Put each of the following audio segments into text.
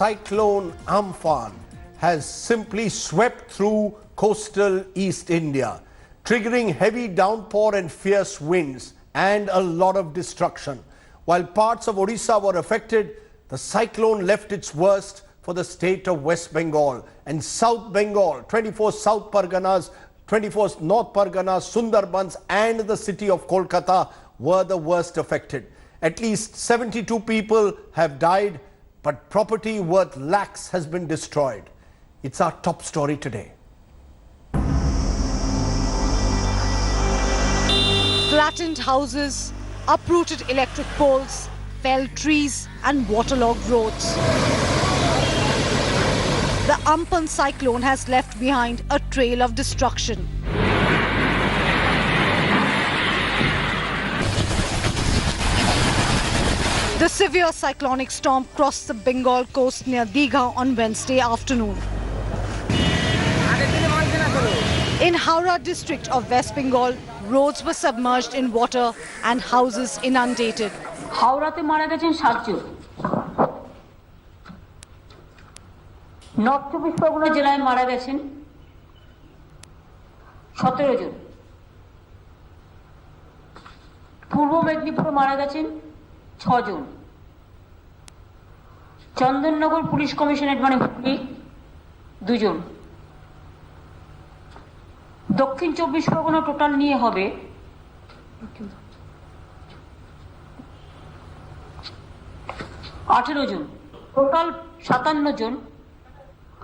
Cyclone Amphan has simply swept through coastal East India, triggering heavy downpour and fierce winds and a lot of destruction. While parts of Odisha were affected, the cyclone left its worst for the state of West Bengal and South Bengal. 24 South Parganas, 24 North Parganas, Sundarbans and the city of Kolkata were the worst affected. At least 72 people have died, but property worth lakhs has been destroyed. It's our top story today. Flattened houses, uprooted electric poles, felled trees and waterlogged roads. The Amphan cyclone has left behind a trail of destruction. The severe cyclonic storm crossed the Bengal coast near Digha on Wednesday afternoon. In Howrah district of West Bengal, roads were submerged in water and houses inundated. হাওড়াতে মারা গেছেন 7 জন। North চব্বিশ পরগনা জেলায় মারা গেছেন 17 জন। পূর্ব মেদিনীপুরে মারা গেছেন 6 জন। চন্দননগর পুলিশ কমিশনারেট মানে হুগলি 2 জন। দক্ষিণ চব্বিশ পরগনা টোটাল নিয়ে হবে 18 জন, টোটাল 57 জন,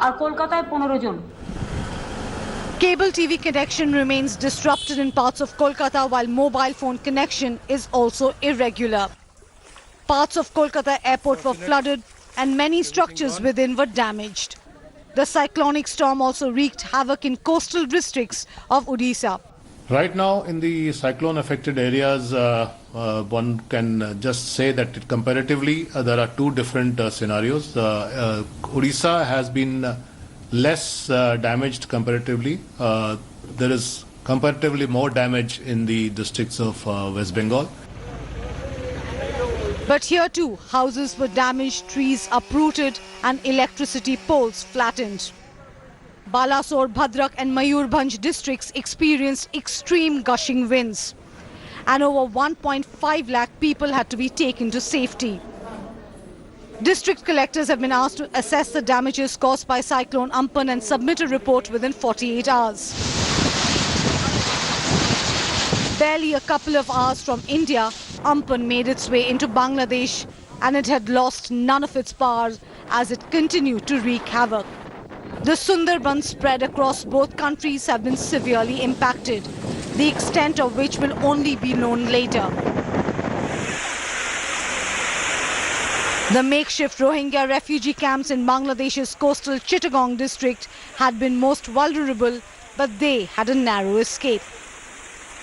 আর কলকাতায় 15 জন। Cable TV connection remains disrupted in parts of Kolkata while mobile phone connection is also irregular. Parts of Kolkata airport were flooded and many structures within were damaged. The cyclonic storm also wreaked havoc in coastal districts of Odisha. Right now in the cyclone affected areas, one can just say that comparatively there are two different scenarios. Odisha has been less damaged comparatively. There is comparatively more damage in the districts of West Bengal. But here too, houses were damaged, trees uprooted and electricity poles flattened. Balasore, Bhadrak and Mayurbhanj districts experienced extreme gushing winds. And over 1.5 lakh people had to be taken to safety. District collectors have been asked to assess the damages caused by Cyclone Amphan and submit a report within 48 hours. Barely a couple of hours from India, Amphan made its way into Bangladesh and it had lost none of its power as it continued to wreak havoc. The Sundarbans spread across both countries have been severely impacted, the extent of which will only be known later. The makeshift Rohingya refugee camps in Bangladesh's coastal Chittagong district had been most vulnerable, but they had a narrow escape.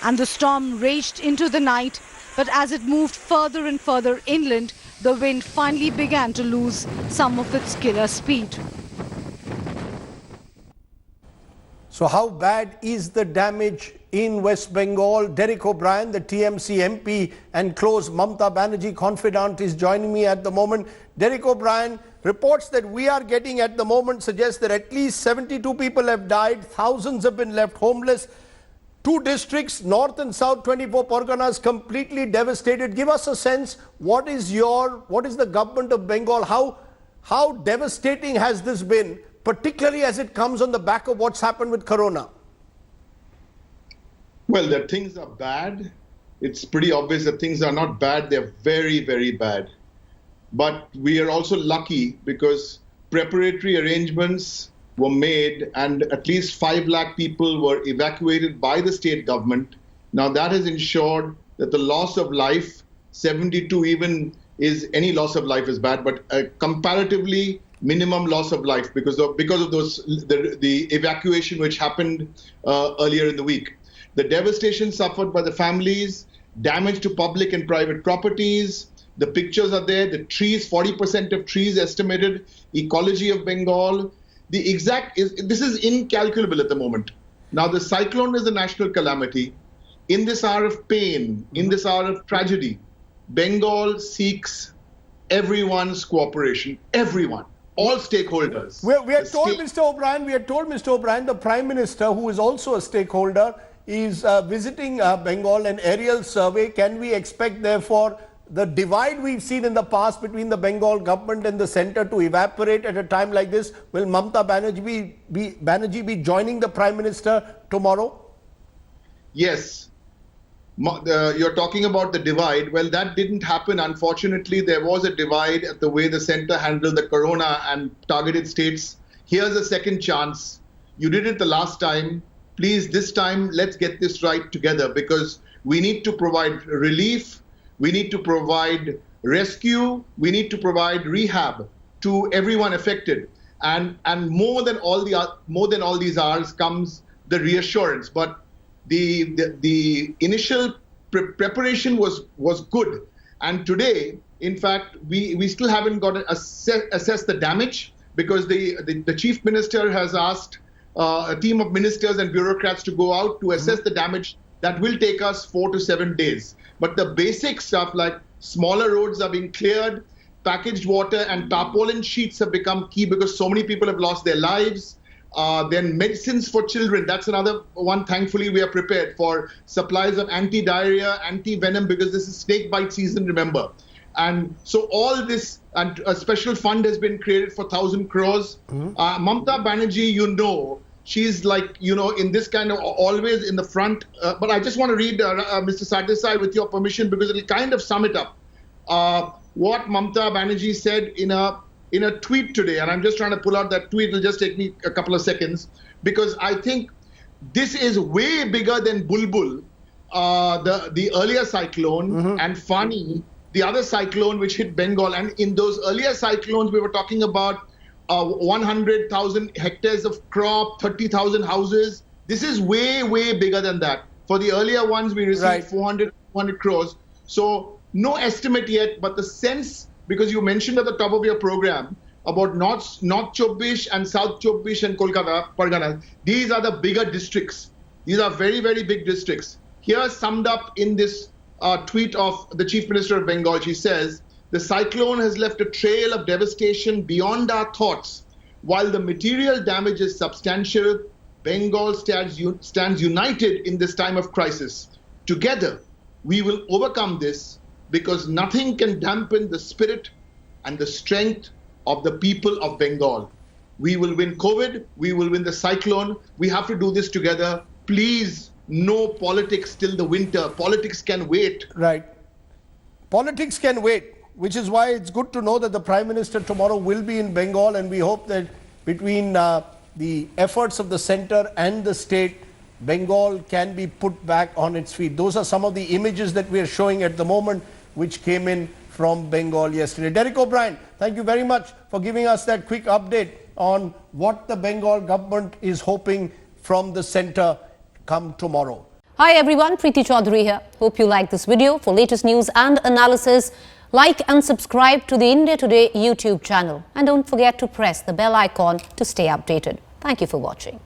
And the storm raged into the night, but as it moved further and further inland, the wind finally began to lose some of its killer speed. So how bad is the damage in West Bengal? Derek O'Brien, the TMC MP and close Mamata Banerjee confidant, is joining me at the moment. Derek O'Brien, reports that we are getting at the moment suggest that at least 72 people have died, thousands have been left homeless. Two districts, North and South, 24 Parganas, completely devastated. Give us a sense, what is the government of Bengal? How devastating has this been, particularly as it comes on the back of what's happened with Corona? Well, that things are bad. It's pretty obvious that things are not bad. They're very, very bad. But we are also lucky because preparatory arrangements were made and at least 5 lakh people were evacuated by the state government. Now that has ensured that the loss of life, 72 even is, any loss of life is bad, but comparatively minimum loss of life because of those the evacuation which happened earlier in the week. The devastation suffered by the families, damage to public and private properties. The pictures are there. The trees, 40% of trees estimated. Ecology of Bengal. This is incalculable at the moment. Now the cyclone is a national calamity. In this hour of pain, in this hour of tragedy, Bengal seeks everyone's cooperation. Everyone. all stakeholders. We had told Mr. O'Brien, the Prime Minister, who is also a stakeholder, is visiting Bengal, an aerial survey. Can we expect, therefore, the divide we've seen in the past between the Bengal government and the centre to evaporate at a time like this? Will Mamata Banerjee be joining the Prime Minister tomorrow? Yes. You're talking about the divide. Well, that didn't happen. Unfortunately, there was a divide at the way the centre handled the corona and targeted states. Here's a second chance. You did it the last time. Please, this time, let's get this right together, because we need to provide relief. We need to provide rescue. We need to provide rehab to everyone affected. And more than all these hours comes the reassurance. But the initial preparation was good. And today, in fact, we still haven't got to assess the damage, because the Chief Minister has asked a team of ministers and bureaucrats to go out to assess the damage. That will take us 4 to 7 days. But the basic stuff like smaller roads are being cleared, packaged water and tarpaulin sheets have become key because so many people have lost their lives. Then medicines for children, that's another one. Thankfully, we are prepared for supplies of anti-diarrhea, anti-venom, because this is snake bite season, remember. And so all this, and a special fund has been created for 1,000 crores. Mamata Banerjee, she's like, in this kind of always in the front. But I just want to read Mr. Sardesai with your permission, because it'll kind of sum it up. What Mamata Banerjee said in a tweet today, and I'm just trying to pull out that tweet. It'll just take me a couple of seconds, because I think this is way bigger than Bulbul, the earlier cyclone, and Fani, the other cyclone which hit Bengal. And in those earlier cyclones, we were talking about 100,000 hectares of crop, 30,000 houses. This is way, way bigger than that. For the earlier ones, we received 400 crores. So no estimate yet, but the sense, because you mentioned at the top of your program about North Chobbish and South Chobbish and Kolkata, Pargana, these are the bigger districts. These are very, very big districts. Here summed up in this tweet of the Chief Minister of Bengal, she says, the cyclone has left a trail of devastation beyond our thoughts. While the material damage is substantial, Bengal stands united in this time of crisis. Together, we will overcome this, because nothing can dampen the spirit and the strength of the people of Bengal. We will win COVID. We will win the cyclone. We have to do this together. Please, no politics till the winter. Politics can wait. Right. Politics can wait, which is why it's good to know that the Prime Minister tomorrow will be in Bengal, and we hope that between the efforts of the centre and the state, Bengal can be put back on its feet. Those are some of the images that we are showing at the moment, which came in from Bengal yesterday. Derek O'Brien, thank you very much for giving us that quick update on what the Bengal government is hoping from the centre come tomorrow. Hi everyone, Preeti Chaudhary here. Hope you like this video. For latest news and analysis, like and subscribe to the India Today YouTube channel. And don't forget to press the bell icon to stay updated. Thank you for watching.